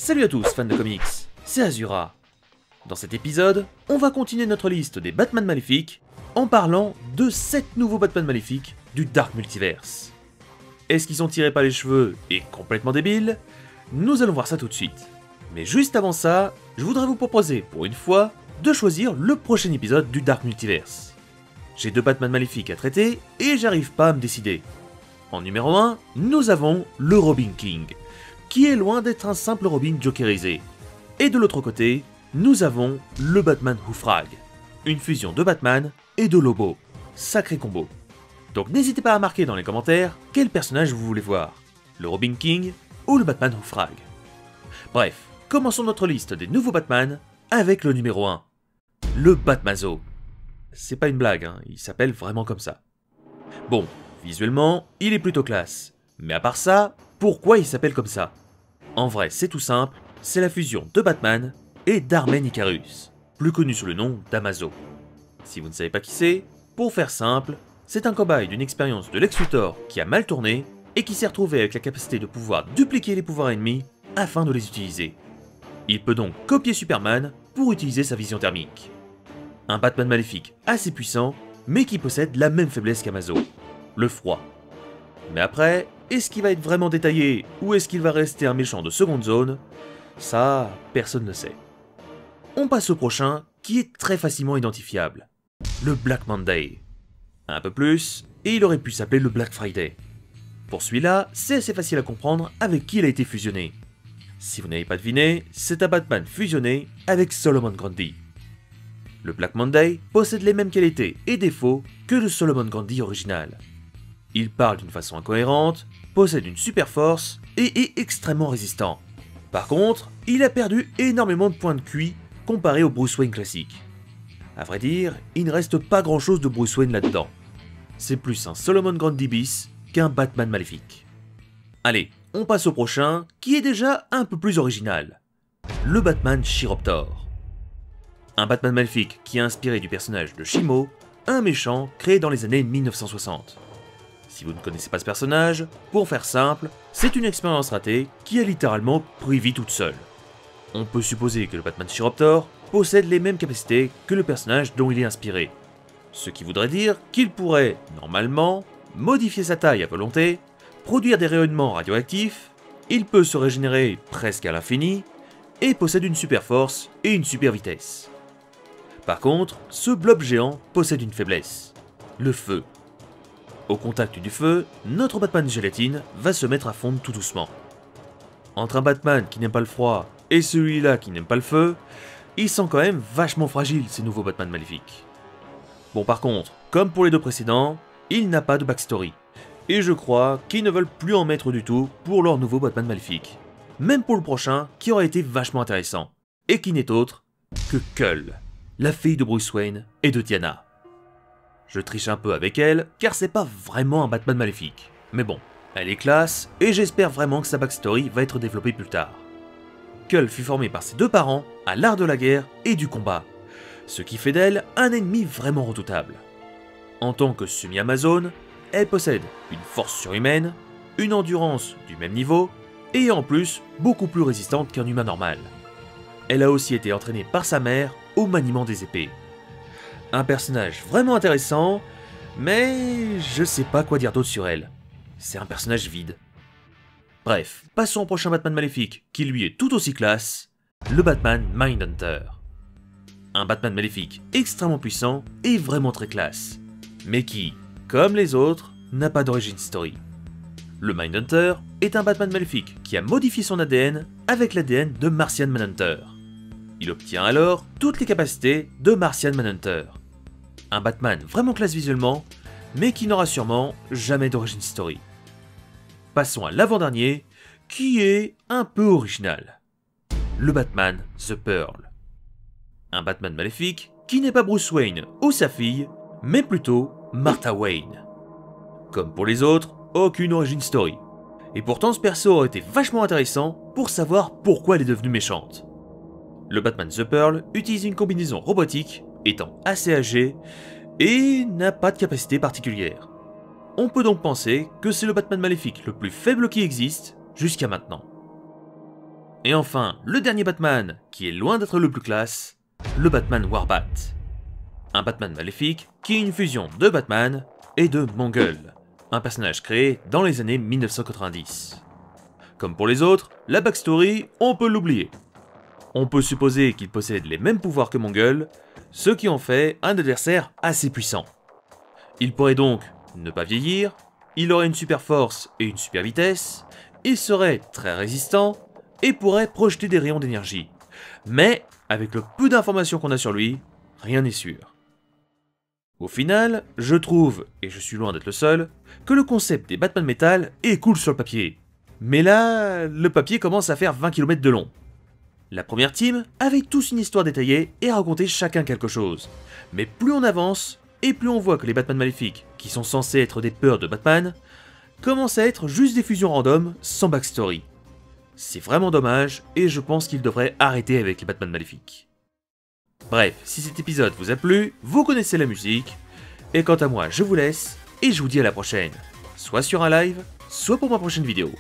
Salut à tous fans de comics, c'est Azura. Dans cet épisode, on va continuer notre liste des Batman maléfiques en parlant de 7 nouveaux Batman maléfiques du Dark Multiverse. Est-ce qu'ils sont tirés par les cheveux et complètement débiles? Nous allons voir ça tout de suite. Mais juste avant ça, je voudrais vous proposer, pour une fois, de choisir le prochain épisode du Dark Multiverse. J'ai 2 Batman maléfiques à traiter et j'arrive pas à me décider. En numéro 1, nous avons le Robin King, qui est loin d'être un simple Robin jokerisé. Et de l'autre côté, nous avons le Batman Who Frag, une fusion de Batman et de Lobo. Sacré combo. Donc n'hésitez pas à marquer dans les commentaires quel personnage vous voulez voir, le Robin King ou le Batman Who Frag. Bref, commençons notre liste des nouveaux Batman avec le numéro 1, le Batmazo. C'est pas une blague, hein, il s'appelle vraiment comme ça. Bon, visuellement, il est plutôt classe, mais à part ça, pourquoi il s'appelle comme ça? En vrai, c'est tout simple, c'est la fusion de Batman et d'Armen Icarus, plus connu sous le nom d'Amazo. Si vous ne savez pas qui c'est, pour faire simple, c'est un cobaye d'une expérience de Lex Luthor qui a mal tourné et qui s'est retrouvé avec la capacité de pouvoir dupliquer les pouvoirs ennemis afin de les utiliser. Il peut donc copier Superman pour utiliser sa vision thermique. Un Batman maléfique assez puissant, mais qui possède la même faiblesse qu'Amazo, le froid. Mais après, est-ce qu'il va être vraiment détaillé ou est-ce qu'il va rester un méchant de seconde zone? Ça, personne ne sait. On passe au prochain, qui est très facilement identifiable. Le Black Monday. Un peu plus, et il aurait pu s'appeler le Black Friday. Pour celui-là, c'est assez facile à comprendre avec qui il a été fusionné. Si vous n'avez pas deviné, c'est un Batman fusionné avec Solomon Grundy. Le Black Monday possède les mêmes qualités et défauts que le Solomon Grundy original. Il parle d'une façon incohérente, possède une super force et est extrêmement résistant. Par contre, il a perdu énormément de points de QI comparé au Bruce Wayne classique. A vrai dire, il ne reste pas grand chose de Bruce Wayne là-dedans. C'est plus un Solomon Grundy bis qu'un Batman maléfique. Allez, on passe au prochain, qui est déjà un peu plus original. Le Batman Chiroptor. Un Batman maléfique qui est inspiré du personnage de Shimo, un méchant créé dans les années 1960. Si vous ne connaissez pas ce personnage, pour faire simple, c'est une expérience ratée qui a littéralement pris vie toute seule. On peut supposer que le Batman Chiroptor possède les mêmes capacités que le personnage dont il est inspiré. Ce qui voudrait dire qu'il pourrait, normalement, modifier sa taille à volonté, produire des rayonnements radioactifs, il peut se régénérer presque à l'infini, et possède une super force et une super vitesse. Par contre, ce blob géant possède une faiblesse, le feu. Au contact du feu, notre Batman gélatine va se mettre à fondre tout doucement. Entre un Batman qui n'aime pas le froid et celui-là qui n'aime pas le feu, ils sont quand même vachement fragiles ces nouveaux Batman maléfiques. Bon par contre, comme pour les 2 précédents, il n'a pas de backstory. Et je crois qu'ils ne veulent plus en mettre du tout pour leur nouveau Batman maléfique. Même pour le prochain qui aurait été vachement intéressant. Et qui n'est autre que Cull, la fille de Bruce Wayne et de Diana. Je triche un peu avec elle, car c'est pas vraiment un Batman maléfique. Mais bon, elle est classe, et j'espère vraiment que sa backstory va être développée plus tard. Cull fut formée par ses 2 parents à l'art de la guerre et du combat, ce qui fait d'elle un ennemi vraiment redoutable. En tant que semi-amazone, elle possède une force surhumaine, une endurance du même niveau, et en plus beaucoup plus résistante qu'un humain normal. Elle a aussi été entraînée par sa mère au maniement des épées. Un personnage vraiment intéressant, mais je sais pas quoi dire d'autre sur elle. C'est un personnage vide. Bref, passons au prochain Batman maléfique, qui lui est tout aussi classe, le Batman Mindhunter. Un Batman maléfique extrêmement puissant et vraiment très classe, mais qui, comme les autres, n'a pas d'origine story. Le Mindhunter est un Batman maléfique qui a modifié son ADN avec l'ADN de Martian Manhunter. Il obtient alors toutes les capacités de Martian Manhunter. Un Batman vraiment classe visuellement, mais qui n'aura sûrement jamais d'origine story. Passons à l'avant-dernier, qui est un peu original. Le Batman The Pearl. Un Batman maléfique qui n'est pas Bruce Wayne ou sa fille, mais plutôt Martha Wayne. Comme pour les autres, aucune origin story. Et pourtant ce perso aurait été vachement intéressant pour savoir pourquoi elle est devenue méchante. Le Batman The Pearl utilise une combinaison robotique, étant assez âgé, et n'a pas de capacité particulière. On peut donc penser que c'est le Batman maléfique le plus faible qui existe jusqu'à maintenant. Et enfin, le dernier Batman, qui est loin d'être le plus classe, le Batman Warbat. Un Batman maléfique qui est une fusion de Batman et de Mongul, un personnage créé dans les années 1990. Comme pour les autres, la backstory, on peut l'oublier. On peut supposer qu'il possède les mêmes pouvoirs que Mongul, ce qui en fait un adversaire assez puissant. Il pourrait donc ne pas vieillir, il aurait une super force et une super vitesse, il serait très résistant et pourrait projeter des rayons d'énergie. Mais, avec le peu d'informations qu'on a sur lui, rien n'est sûr. Au final, je trouve, et je suis loin d'être le seul, que le concept des Batman Metal est cool sur le papier. Mais là, le papier commence à faire 20 km de long. La première team avait tous une histoire détaillée et racontait chacun quelque chose. Mais plus on avance, et plus on voit que les Batman maléfiques, qui sont censés être des peurs de Batman, commencent à être juste des fusions random sans backstory. C'est vraiment dommage, et je pense qu'ils devraient arrêter avec les Batman maléfiques. Bref, si cet épisode vous a plu, vous connaissez la musique, et quant à moi je vous laisse, et je vous dis à la prochaine, soit sur un live, soit pour ma prochaine vidéo.